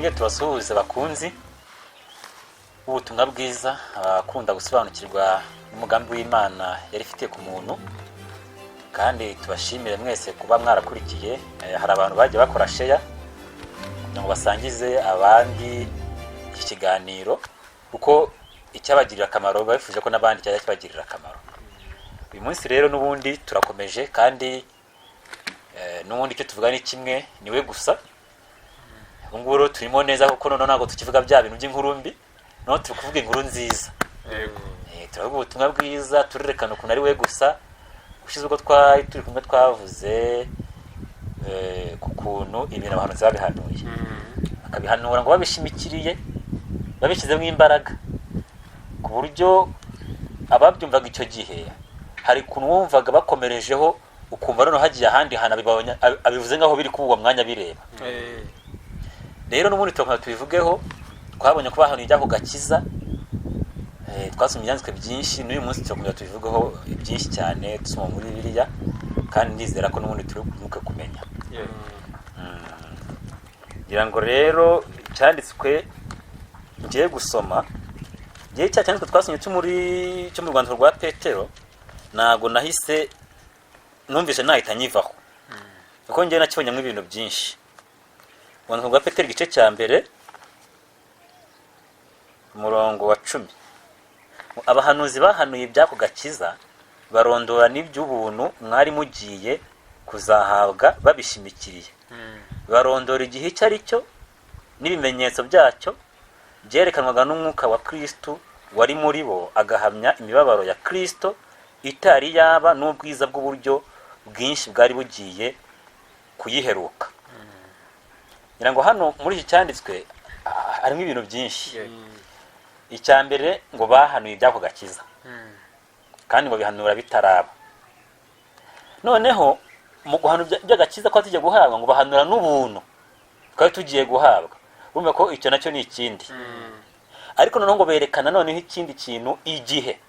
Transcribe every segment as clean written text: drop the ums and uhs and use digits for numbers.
twongere tubasuhuze bakunzi ubutumwa bwiza abakunda gusobanukirwa n'umugambi w'Imana yari ifitiye ku muntu, kandi tubashimire mwese kuba mwarakurikiye. Hari abantu bagiye bakora share kugira ngo basangize abandi iki kiganiro, kuko icyabagirira akamaro bifuje ko n'abandi cyajya kibagirira akamaro. Uyu munsi rero n'ubundi turakomeje, kandi n'ubundi icyo tuvuga ni kimwe, niwe gusa. Ubu ngubu rero turimo neza, kuko noneho ntabwo tukivuga bya bintu by'inkuru mbi, noneho turi kuvuga inkuru nziza. Turavuga ubutumwa bwiza, turerekana ukuntu ari we gusa. Ushize ubwo turi kumwe twavuze ku kuntu ibintu abantu babihanuye, bakabihanura ngo babishimikiriye, babishyizemo imbaraga, ku buryo ababyumvaga icyo gihe hari ukuntu wumvaga bakomerejeho, ukumva noneho hagiye ahandi hantu abivuze nk'aho biri kuba uwo mwanya bireba. Rero n'ubundi turakomeza tubivugeho. Twabonye ko bahanuye ibyaho gakiza, twasomye ibyanditswe byinshi. N'uyu munsi turakomeza tubivugeho byinshi cyane, dusoma muri Bibiliya, kandi ndizera ko n'ubundi turi buke kumenya. Ngira ngo rero icyanditswe ngiye gusoma, igihe cya cyanditswe twasomye cyo mu Rwanda rwa Petero, ntabwo nahise numvise nahita nyivaho, kuko ngiye nakibonyemo ibintu byinshi. Urwandiko rwa Petero igice cya mbere umurongo wa 10. Abahanuzi bahanuye ibyako gakiza, barondora n'iby'ubuntu mwari mugiye kuzahabwa babishimikiriye. Barondora igihe icyo ari cyo n'ibimenyetso byacyo, byerekanwaga n'umwuka wa Kristo wari muri bo, agahamya imibabaro ya Kristo itari yaba n'ubwiza bw'uburyo bwinshi bwari bugiye kuyiheruka. Ngira ngo hano muri iki cyanditswe harimo ibintu byinshi. Icya mbere ngo bahanuye ibyako gakiza, kandi ngo bihanura bitaraba. Noneho mu guhanura iby'agakiza ko tujye guhabwa, ngo bahanura n'ubuntu twari tugiye guhabwa. Urumva ko icyo nacyo ni ikindi. Ariko noneho ngo berekana noneho ikindi kintu, igihe.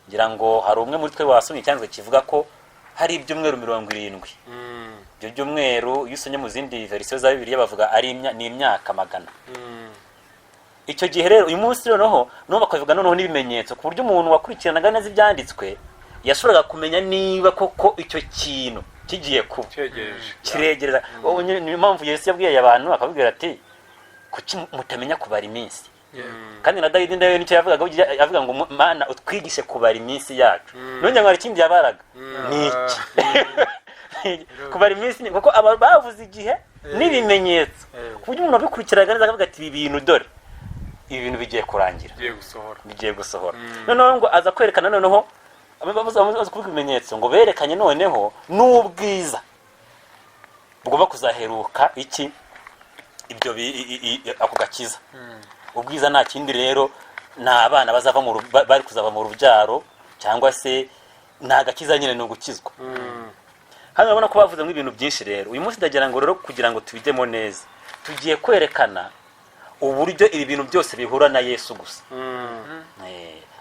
Ngira ngo hari umwe muri twe wasomye icyanditswe kivuga ko hari ibyumweru 70. Ibyo byumweru iyo usomye mu zindi verisiyo za Bibiliya bavuga ni imyaka 100. Icyo gihe rero uyu munsi noneho bakavuga noneho n'ibimenyetso, ku buryo umuntu wakurikiranaga neza ibyanditswe yashoboraga kumenya niba koko icyo kintu kigiye kuba kiregereza. Niyo mpamvu Yesu yabwiye abantu akabwira ati, kuki mutamenya kubara iminsi? Kandi na Dawidi ndawe nicyo yavuga ngo Mana utwigishe kubara iminsi yacu. None ngo ikindi yabaraga ni iki? Kubara iminsi, kuko bavuze igihe n'ibimenyetso, ku buryo umuntu abikurikiranaga neza akavuga ati ibi bintu dore ibi bintu bigiye kurangira, bigiye gusohora. Noneho ngo aza kwerekana noneho abavuze kuvuga ibimenyetso, ngo berekanye noneho n'ubwiza bugomba kuzaheruka iki ibyo ako gakiza. Ubwiza nta kindi rero, ni abana bari kuzava mu rubyaro, cyangwa se nta gakiza nyine, ni ugukizwa. Hano urabona ko bavuze ibintu byinshi. Rero uyu munsi ndagira ngo rero kugira ngo tubijyemo neza, tugiye kwerekana uburyo ibi bintu byose bihura na Yesu gusa.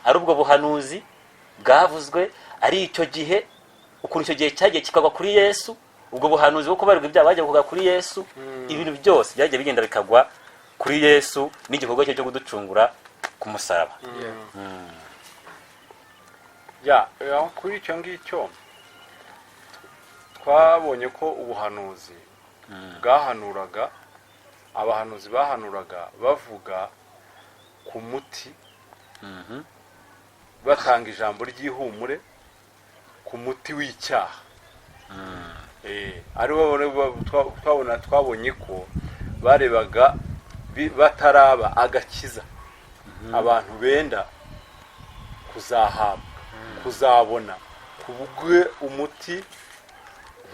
Ari ubwo buhanuzi bwavuzwe, ari icyo gihe, ukuntu icyo gihe cyagiye kikagwa kuri Yesu, ubwo buhanuzi bwo kubarirwa ibyaha bajya kuvuga kuri Yesu. Ibintu byose byagiye bigenda bikagwa kuri Yesu n'igikorwa cye cyo kuducungura ku musaraba. Kuri icyo ngicyo twabonye ko ubuhanuzi bwahanuraga, abahanuzi bahanuraga bavuga ku muti, batanga ijambo ry'ihumure ku muti w'icyaha. Twabonye ko barebaga bataraba agakiza abantu benda kuzahabwa, kuzabona kubwe umuti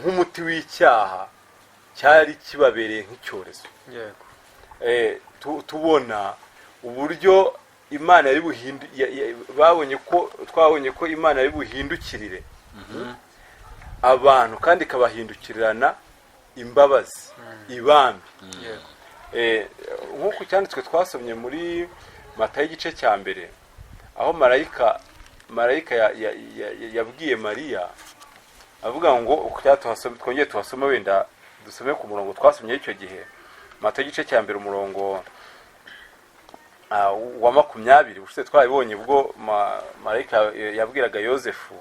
nk'umuti w'icyaha cyari kibabereye nk'icyorezo. Tubona uburyo Imana yari twabonye ko Imana yari buhindukirire abantu, kandi ikabahindukirirana imbabazi, ibambi. Nk'uko cyanditswe twasomye muri Matayo igice cya mbere, aho marayika yabwiye Mariya avuga ngo twongeye tuhasome, wenda dusome ku murongo twasomye icyo gihe, matayo igice cya mbere umurongo wa 20 ushize twabibonye ubwo marayika yabwiraga Yosefu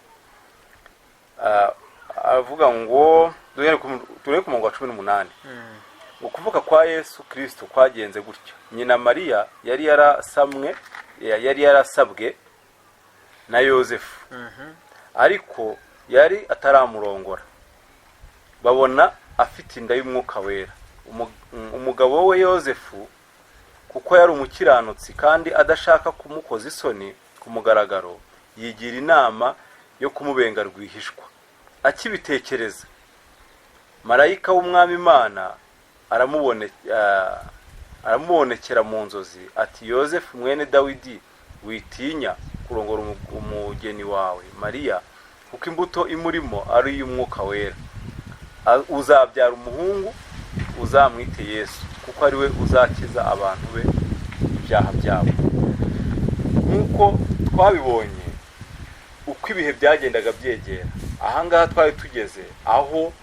avuga ngo dore ku murongo wa 18 ngo kuvuka kwa Yesu Kristo kwagenze gutyo. Nyina Mariya yari yarasabwe na Yosefu, ariko yari ataramurongora, babona afite inda y'umwuka wera. Umugabo we Yosefu, kuko yari umukiranutsi kandi adashaka kumukoza isoni ku mugaragaro, yigira inama yo kumubenga rwihishwa. Akibitekereza, marayika w'umwami Imana aramubonekera mu nzozi ati, Yosefu mwene Dawidi, witinya kurongora umugeni wawe Mariya, kuko imbuto imurimo ari iy'umwuka wera. Uzabyara umuhungu, uzamwite Yesu, kuko ari we uzakiza abantu be ibyaha byabo. Nk'uko twabibonye uko ibihe byagendaga byegera, ahangaha twari tugeze aho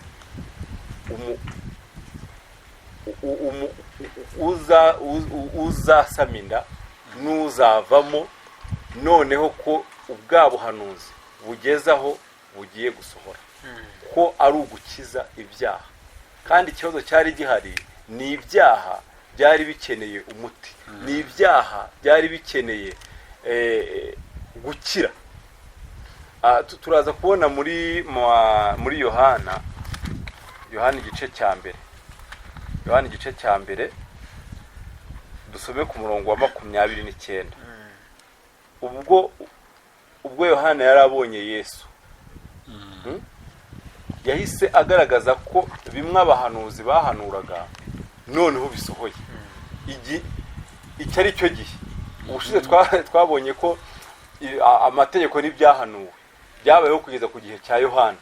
uzasama inda n'uzavamo, noneho ko ubwa buhanuzi bugeze aho bugiye gusohora, ko ari ugukiza ibyaha. Kandi ikibazo cyari gihari ni ibyaha byari bikeneye umuti, ni ibyaha byari bikeneye gukira. Turaza kubona muri Yohana igice cya mbere dusome ku murongo wa 29. ubwo Yohana yari abonye Yesu, yahise agaragaza ko bimwe abahanuzi bahanuraga noneho bisohoye. Icyo ari cyo gihe ubushize twabonye ko amategeko n'ibyahanuwe byabayeho kugeza ku gihe cya Yohana.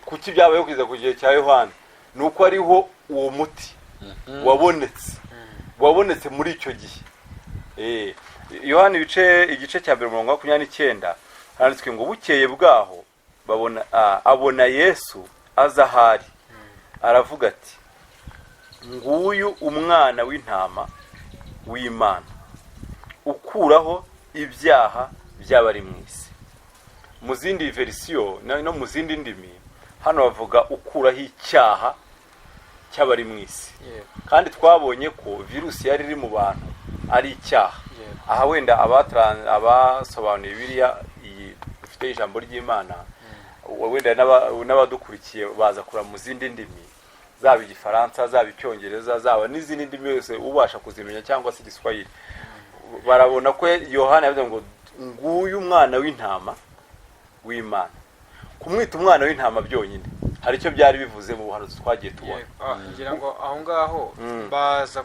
Kuki byabayeho kugeza ku gihe cya Yohana? Nuko ariho uwo muti wabonetse muri icyo gihe. Yohana igice cya 29 handitswe ngo bukeye bwaho abona Yesu aza ahari, aravuga ati, nguyu umwana w'intama w'Imana ukuraho ibyaha by'abari mu isi. Mu zindi verisiyo no mu zindi ndimi hano bavuga ukuraho icyaha cy'abari mu isi. Kandi twabonye ko virusi yari iri mu bantu ari icyaha. Aha wenda abasobanuye Bibiliya dufite ijambo ry'Imana, wenda n'abadukurikiye baza kura mu zindi ndimi, zaba Igifaransa, zaba Icyongereza, zaba n'izindi ndimi yose ubasha kuzimenya, cyangwa se Igiswahili, barabona ko Yohana yavuze ngo nguyu umwana w'intama w'Imana. Kumwita umwana w'intama byonyine hari icyo byari bivuze mu buhanuzi twagiye tubona. ngira ngo aho ngaho baza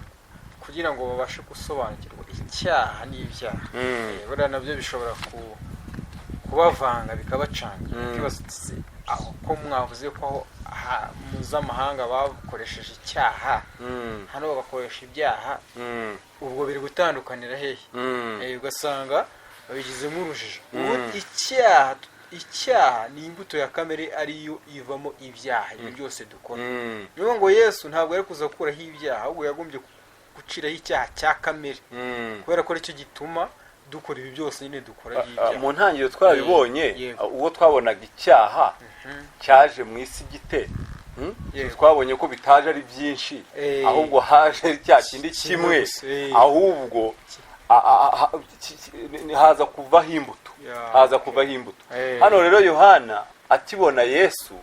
kugira ngo babashe gusobanukirwa icyaha n'ibyaha. Buriya nabyo bishobora kubavanga bikabacanga, kibazo aho ko mwavuze ko mpuzamahanga bakoresheje icyaha, hano bagakoresha ibyaha, ubwo biri gutandukanira hehe? Ugasanga babigizemo urujijo. Icyaha ni imbuto ya kamere, ariyo ivamo ibyaha ibyo byose dukora. Niyo ngo Yesu ntabwo ari kuza gukuraho ibyaha, ahubwo yagombye guciraho icyaha cya kamere, kubera ko aricyo gituma dukora ibi byose nyine dukora ibyaha. Mu ntangiriro twabibonye ubwo twabonaga icyaha cyaje mu isi gite, twabonye ko bitaje ari byinshi, ahubwo haje cya kindi kimwe, ahubwo haza kuvaho imbuto. Hano rero Yohana akibona Yesu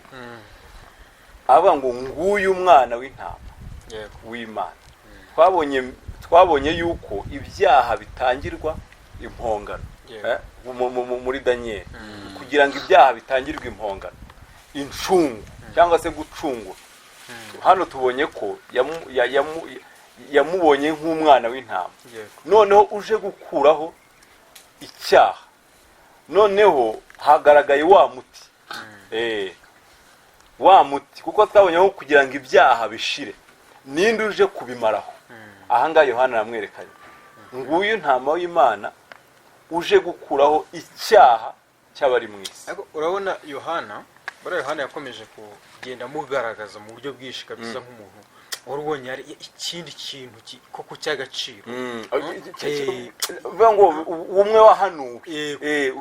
avuga ngo nguyu umwana w'intama w'Imana. Twabonye yuko ibyaha bitangirwa impongano muri Daniel, kugira ngo ibyaha bitangirwe impongano, incungu cyangwa se gucungura. Hano tubonye ko yamubonye nk'umwana w'intama, noneho uje gukuraho icyaha. Noneho hagaragaye wa muti, kuko twabonye ko kugira ngo ibyaha bishire ninde uje kubimaraho. Ahangaha Yohana aramwerekanye, nguyu ntama w'Imana uje gukuraho icyaha cy'abari mu isi. Urabona Yohana yakomeje kugenda amugaragaza mu buryo bwinshi kabisa nk'umuntu wari ubonye ari ikindi kintu koko cy'agaciro. bivuga ngo umwe wahanuwe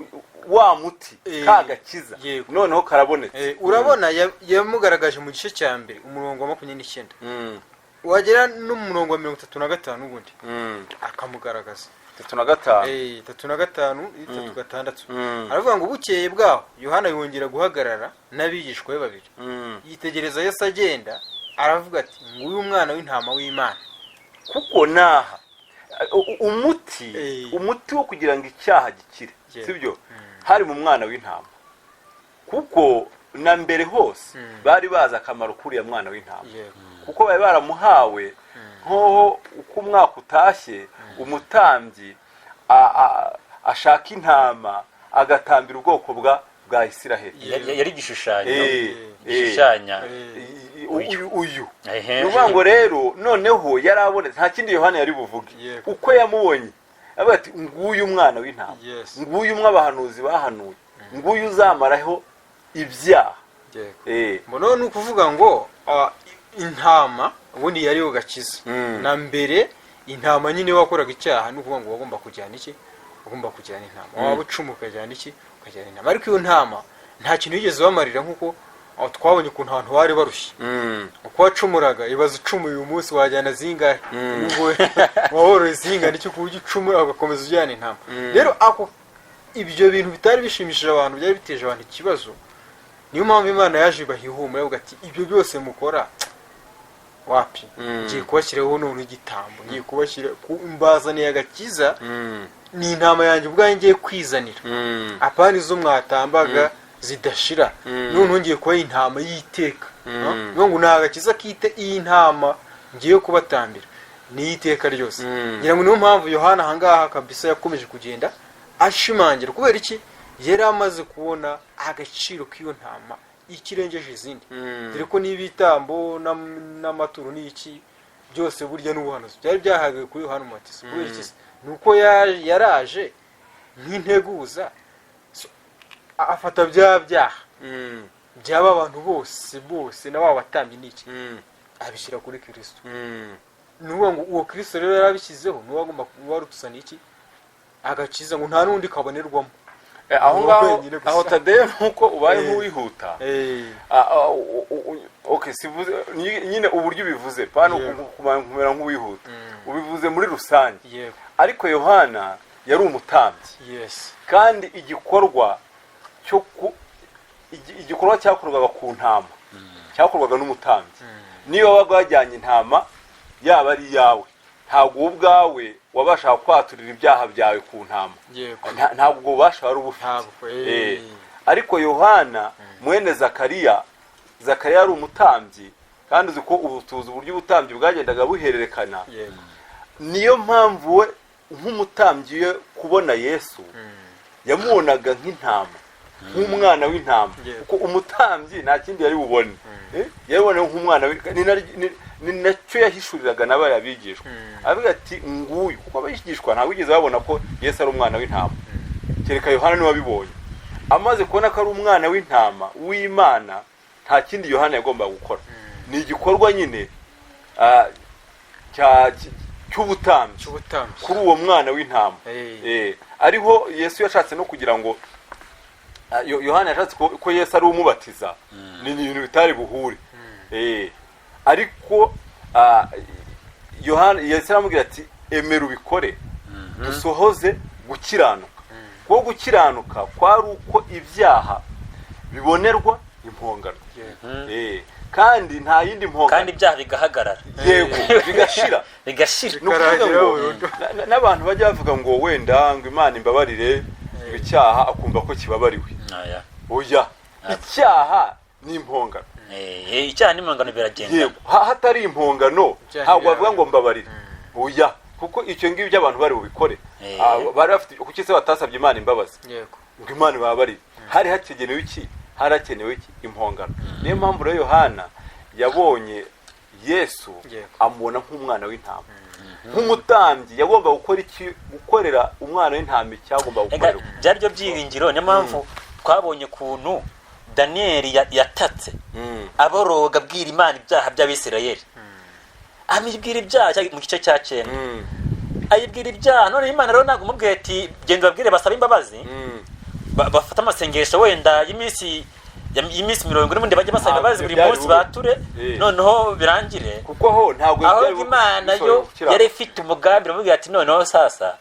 wa muti kagakiza noneho karabonetse. urabona yamugaragaje mu gice cya mbere umurongo wa 29 wagera no mu murongo wa 35 ubundi akamugaragaza 35 35 36 aravuga ngo bukeye bwaho Yohana yongera guhagarara n'abigishwa be babiri yitegereza Yesu agenda aravuga ati nguyu umwana w'intama w'Imana. kuko naha umuti wo kugira ngo icyaha gikire sibyo hari mu mwana w'intama, kuko na mbere hose bari bazi akamaro k'uriya mwana w'intama, kuko bari baramuhawe nk'aho uko umwaka utashye umutambyi ashaka intama agatambira ubwoko bwa Isiraheli. yari igishushanyo gishushanya uyu nuvuga ngo rero noneho yarabonetse nta kindi Yohana yari buvuge uko yamubonye avuga ati nguyu umwana w'intama, nguyu umwe abahanuzi bahanuye, nguyu uzamaraho ibyaha. mbona ni ukuvuga ngo intama ubundi yari ugakiza na mbere intama nyine wakoraga icyaha ni ukuvuga ngo wagomba kujyana iki, ugomba kujyana intama, waba ucumuka ukajyana iki, ukajyana intama. ariko iyo ntama nta kintu yigeze bamarira nk'uko twabonye ukuntu abantu bari barushye uko wacumuraga ibaza ucumuye uyu munsi wajyana zingahe, wahoroye zingana iki ku buryo ucumura ugakomeza ujyana intama. rero ibyo bintu bitari bishimishije abantu, byari biteje abantu ikibazo. niyo mpamvu Imana yaje ibahihumura avuga ati ibyo byose mukora wapi, ngiye kubashyiraho none igitambo, ngiye kubashyira mbazaniye agakiza, ni intama yanjye ubwanjye ngiye kwizanira, apana izo mwatambaga zidashira, none ngiye kuba intama y'iteka. ngo nta gakiza kite iyi ntama ngiye kubatambira ni iteka ryose. ngira ngo niyo mpamvu Yohana ahangaha kabisa yakomeje kugenda ashimangira, kubera iki yari amaze kubona agaciro k'iyo ntama ikirengeje izindi. dore ko n'ibitambo n'amaturo n'iki byose burya n'ubuhanuzi byari byahagaye kuri Yohana Umubatiza. kubera iki nuko yaraje nk'integuza afata bya byaha byaba abantu bose na wa batambye n'iki abishyira kuri Kristo. nuwo ngo uwo Kristo rero yarabishyizeho nuwo agomba kubarutsa n'iki agakiza, ngo nta nundi kabonerwamo. aho Tadeyo nuko ubaye nk'uwihuta sivuze nyine uburyo ubivuze pana kumera nk'uwihuta, ubivuze muri rusange. ariko Yohana yari umutambyi, kandi igikorwa cyakorwaga ku ntama cyakorwaga n'umutambyi. niyo wabaga wajyanye intama yaba ari iyawe, ntabwo ubwawe wabasha kwaturira ibyaha byawe ku ntama, ntabwo ubasha wari ubufite. ariko Yohana mwene Zakariya yari umutambyi, kandi uzi ko ubutuzi uburyo ubutambyi bwagendaga buhererekana. niyo mpamvu we nk'umutambyi we kubona Yesu yamubonaga nk'intama, nk'umwana w'intama, kuko umutambyi nta kindi yari bubone, yabibona nk'umwana. ni nacyo yahishuriraga n'abari abigishwa, avuga ati nguyu, kuko abigishwa ntabwo bigeze babona ko Yesu ari umwana w'intama, kereka Yohana niwe wabibonye. amaze kubona ko ari umwana w'intama w'Imana, nta kindi Yohana yagomba gukora, ni igikorwa nyine cy'ubutambyi kuri uwo mwana w'intama. ariho Yesu yashatse no kugira ngo Yohana yashatse ko Yesu ari umubatiza, ni ibintu bitari buhure. ariko Yohana Yesu aramubwira ati emera ubikore dusohoze gukiranuka. kuko gukiranuka kwari uko ibyaha bibonerwa impongano, kandi nta yindi mpongano, kandi ibyaha bigahagarara, yego bigashira n'abantu bajya bavuga ngo wenda ngo Imana imbabarire icyaha akumva ko kibabariwe. oya, icyaha ni impongano. icyaha n'impongano biragenda. hatari impongano ntabwo bavuga ngo mbabarire. oya, kuko icyo ngibyo abantu bari bubikore. bari bafite kuki se batasabye Imana imbabazi ngo Imana ibabarire. hari hakenewe iki? harakenewe iki? impongano. niyo mpamvu rero Yohana yabonye Yesu amubona nk'umwana w'intama, nk'umutambyi yagomba gukora iki? gukorera umwana w'intama icyagomba gukorerwa. byari byo byiringiro. niyo mpamvu twabonye ukuntu Daniyeli yatatse aboroga abwira Imana ibyaha by'Abisirayeli. amubwira ibyaha mu gice cya 9 ayibwira ibyaha. none Imana rero ntabwo umubwiye ati genda babwire basaba imbabazi bafata amasengesho wenda y'iminsi 40 n'ubundi bajya basaba imbabazi buri munsi bature noneho birangire, kuko ho ntabwo aho Imana yo yari ifite umugambi amubwira ati noneho sasa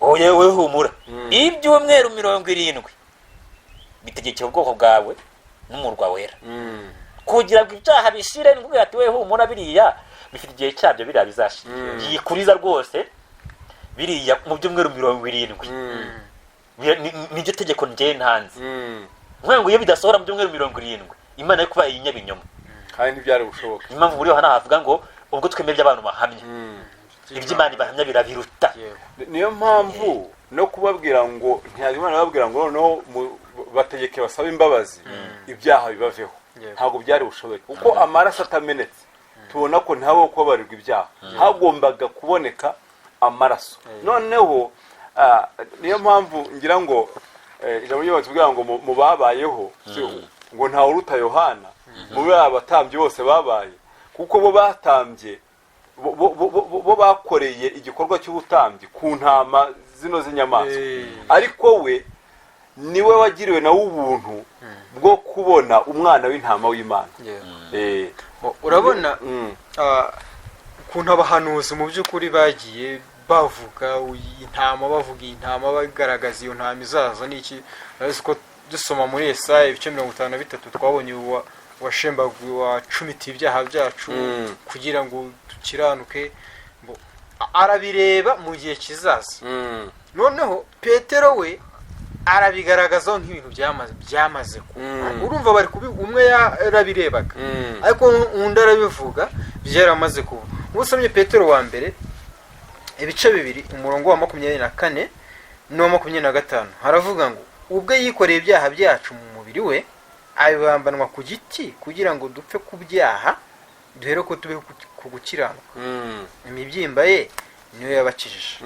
oye we humura ibyumweru 70 bitegekeye ubwoko bwawe n'umurwa wera kugira ngo ibyaha bishire. n'ubwira ati we humura biriya bifite igihe cyabyo biriya bizashira yikuriza rwose biriya mu byumweru 70 niryo tegeko njye ntanze ngo iyo bidasohora mu byumweru 70 Imana yo kuba iyinyabinyoma kandi ntibyari bushoboka. impamvu buriho hanahavuga ngo ubwo twemeye by'abantu bahamya iby'Imana bahamya birabiruta. niyo mpamvu no kubabwira ngo ntiyazimana babwira ngo noneho bategeke basaba imbabazi ibyaha bibaveho ntabwo byari bushoboke kuko amaraso atamenetse tubona ko ntawe kubabarirwa ibyaha hagombaga kuboneka amaraso. noneho niyo mpamvu ngira ngo ijambo ry'Imana tuvuga ngo mu babayeho ngo ntawe uruta Yohana mu batambyi bose babaye, kuko bo batambye bo bakoreye igikorwa cy'ubutambyi ku ntama zino z'inyamaswa, ariko we niwe wagiriwe nawe ubuntu bwo kubona umwana w'intama w'Imana. urabona ukuntu abahanuzi mu by'ukuri bagiye bavuga intama bagaragaza iyo ntama izaza n'iki. ariko dusoma muri Yesaya ibice 53 twabonye washembaguye wacumitiye ibyaha byacu kugira ngo dukiranuke, arabireba mu gihe kizaza. noneho Petero we arabigaragazaho nk'ibintu byamaze kuba. urumva bari umwe yarabirebaga ariko undi arabivuga byaramaze kuba. ubusomye Petero wa mbere ibice 2 umurongo wa 24 no 25 haravuga ngo ubwo yikoreye ibyaha byacu mu mubiri we abambanwa ku giti kugira ngo dupfe ku byaha duhere ko tube ku gukiranuka. imibyimba ye niyo yabakijije.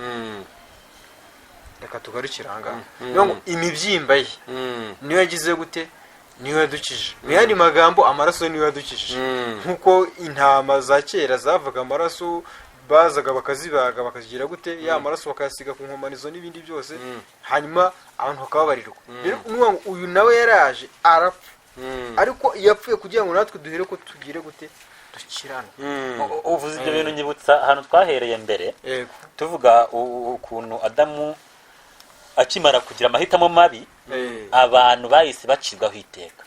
reka tugarukira ahangaha ngo imibyimba ye niyo yagize gute niyo yadukije. mu yandi magambo amaraso niyo yadukijije. nk'uko intama za kera zavaga amaraso bazaga bakazibaga bakazigira gute ya maraso bakayasiga ku nkomanizo n'ibindi byose hanyuma abantu bakababarirwa. rero uyu nawe yaraje arapfa ariko yapfuye kugira ngo natwe duhere ko tugire gute dukirana. uvuze ibyo bintu nyibutsa ahantu twahereye mbere tuvuga ukuntu Adamu akimara kugira amahitamo mabi abantu bahise bacibwaho iteka.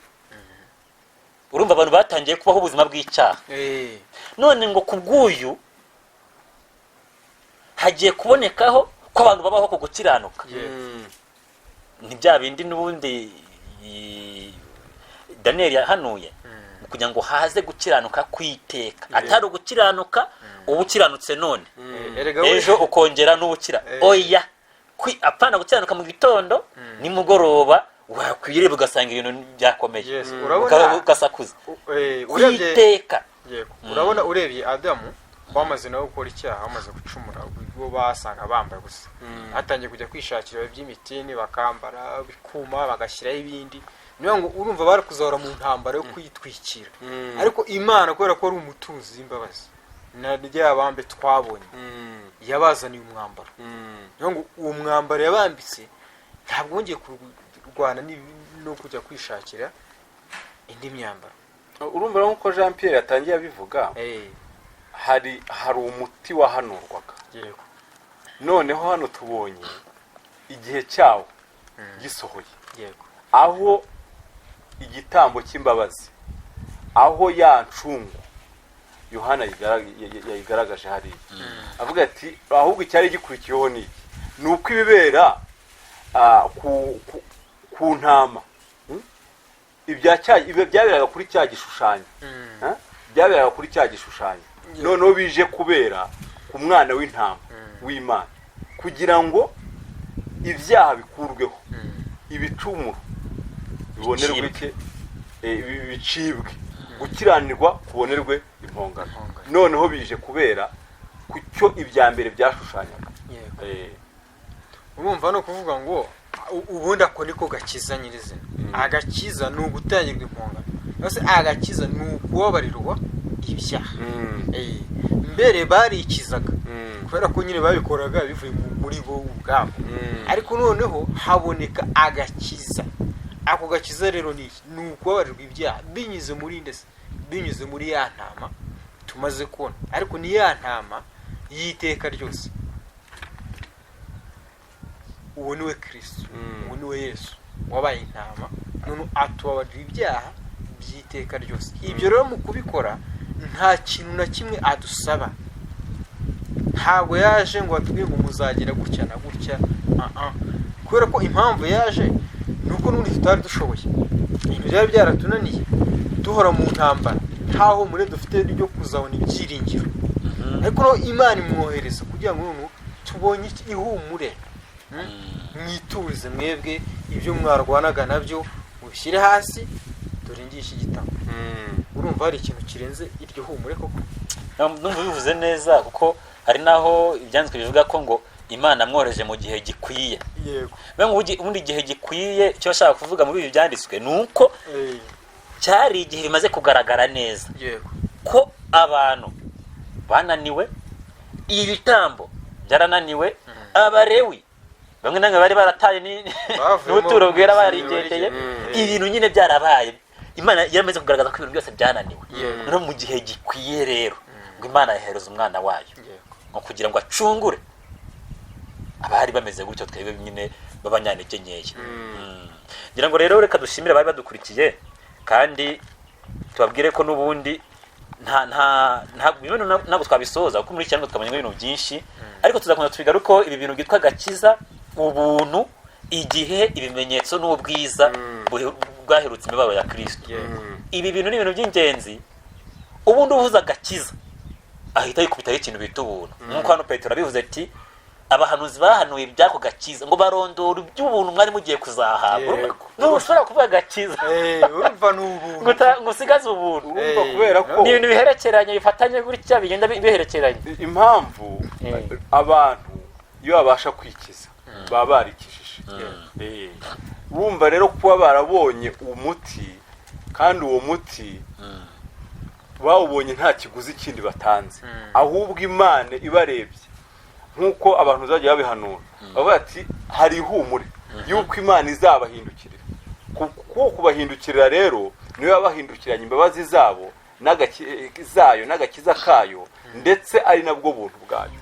urumva abantu batangiye kubaho ubuzima bw'icyaha. none ngo kubw'uyu hagiye kubonekaho ko abantu babaho ku gukiranuka. ni bya bindi n'ubundi Daniel yahanuye kugira ngo haze gukiranuka kwiteka atari ugukiranuka ubukiranutse none ejo ukongera n'ubukira. oya apana gukiranuka mu gitondo nimugoroba wakwireba ugasanga ibintu byakomeye ugasakuza kwiteka. urabona urebye Adamu bamaze nawe gukora icyaha bamaze gucumura ubwo basanga bambaye gusa hatangiye kujya kwishakira iby'imitini bakambara bikuma bagashyiraho ibindi. niyo ngo urumva bari kuzahora mu ntambara yo kwitwikira. ariko Imana kubera ko ari umutuzi w'imbabazi na ryabambe twabonye yabazaniye umwambaro. niyo ngo uwo mwambaro yabambitse ntabwo wongeye kurwana no kujya kwishakira indi myambaro. urumva nk'uko Jean Pierre yatangiye abivuga hari umuti wahanurwaga. noneho hano tubonye igihe cyawo gisohoye aho igitambo cy'imbabazi aho ya ncungu Yohana yayigaragaje hariya avuga ati ahubwo icyari gikurikiyeho ni uko ibibera ku ntama byaberaga kuri cya gishushanyo byaberaga kuri cya gishushanyo noneho bije kubera ku mwana w'intama w'Imana kugira ngo ibyaha bikurweho ibicumuro bibonerwe bicibwe gukiranirwa kubonerwe impongano. noneho bije kubera ku cyo ibya mbere byashushanyaga. urumva no kuvuga ngo ubundi ako niko gakiza nyirizina. agakiza ni ugutangirwa impongano. agakiza ni ukubabarirwa ibyaha. mbere barikizaga kubera ko nyine babikoraga bivuye muri bo ubwabo, ariko noneho haboneka agakiza. Ako gakiza rero ni ukubabarirwa ibyaha binyuze muri ndetse binyuze muri ya ntama tumaze kubona, ariko ni ya ntama y'iteka ryose. Uwo niwe Kristo, uwo niwe Yesu wabaye intama, none atubabarira ibyaha by'iteka ryose. Ibyo rero mu kubikora nta kintu na kimwe adusaba. Ntabwo yaje ngo atubwire ngo muzagira gutya na gutya, kubera ko impamvu yaje nuko n'undi tutari dushoboye, ibintu byari byaratunaniye, duhora mu ntambara, ntaho muri dufite ryo kuzabona ibyiringiro. Ariko no Imana imwohereza kugira ngo none tubonye ihumure, mwituze mwebwe ibyo mwarwanaga nabyo mubishyire hasi, dore ngisha igitabo. Urumva hari ikintu kirenze iryo humure koko? Numva bivuze neza, kuko hari naho ibyanditswe bivuga ko ngo Imana amwohereje mu gihe gikwiye. Yego. Ubundi gihe gikwiye icyo ashaka kuvuga muri ibi byanditswe ni uko cyari igihe bimaze kugaragara neza. Yego. Ko abantu bananiwe, ibitambo byarananiwe, Abalewi bamwe namwe bari barataye n'ubuturo bwera barigendeye, ibintu nyine byarabaye. Imana yaramaze kugaragaza ko ibintu byose byananiwe. No mu gihe gikwiye rero ngo Imana yahereza umwana wayo ngo kugira ngo acungure abari bameze gutyo twebwe nyine b'abanyantege nkeya. Ngira ngo rero reka dushimire abari badukurikiye, kandi tubabwire ko n'ubundi ntabwo twabisoza kuko muri iki kiganiro twabonye ibintu byinshi, ariko tuzakomeza tubigaruko ibi bintu byitwa agakiza, ubuntu, igihe, ibimenyetso n'ubwiza bwaherutse imibabaro ya Kristo. Ibi bintu ni ibintu by'ingenzi. Ubundi uvuze agakiza ahita yikubitaho ikintu bita ubuntu, nk'uko hano Petero abivuze ati abahanuzi bahanuye ibyako gakiza ngo barondora iby'ubuntu mwari mugiye kuzahabwa. Nushobora kuvuga agakiza urumva n'ubuntu ngo usigaze ubuntu, urumva kubera ko ni ibintu biherekeranye bifatanye gutya bigenda biherekeranye. Impamvu abantu iyo babasha kwikiza baba barikishije. Urumva rero kuba barabonye umuti, kandi uwo muti bawubonye nta kiguzi kindi batanze, ahubwo Imana ibarebye nk'uko abantu bazagiye babihanura bavuga ati hari ihumure y'uko Imana izabahindukirira. Kuko kubahindukirira rero niyo yabahindukiranye imbabazi zabo zayo n'agakiza kayo, ndetse ari nabwo buntu bwayo.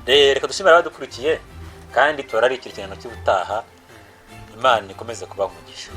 Reka dushimire abadukurikiye, kandi turarikira ikiganiro cy'ubutaha. Imana ikomeze kubaha umugisha.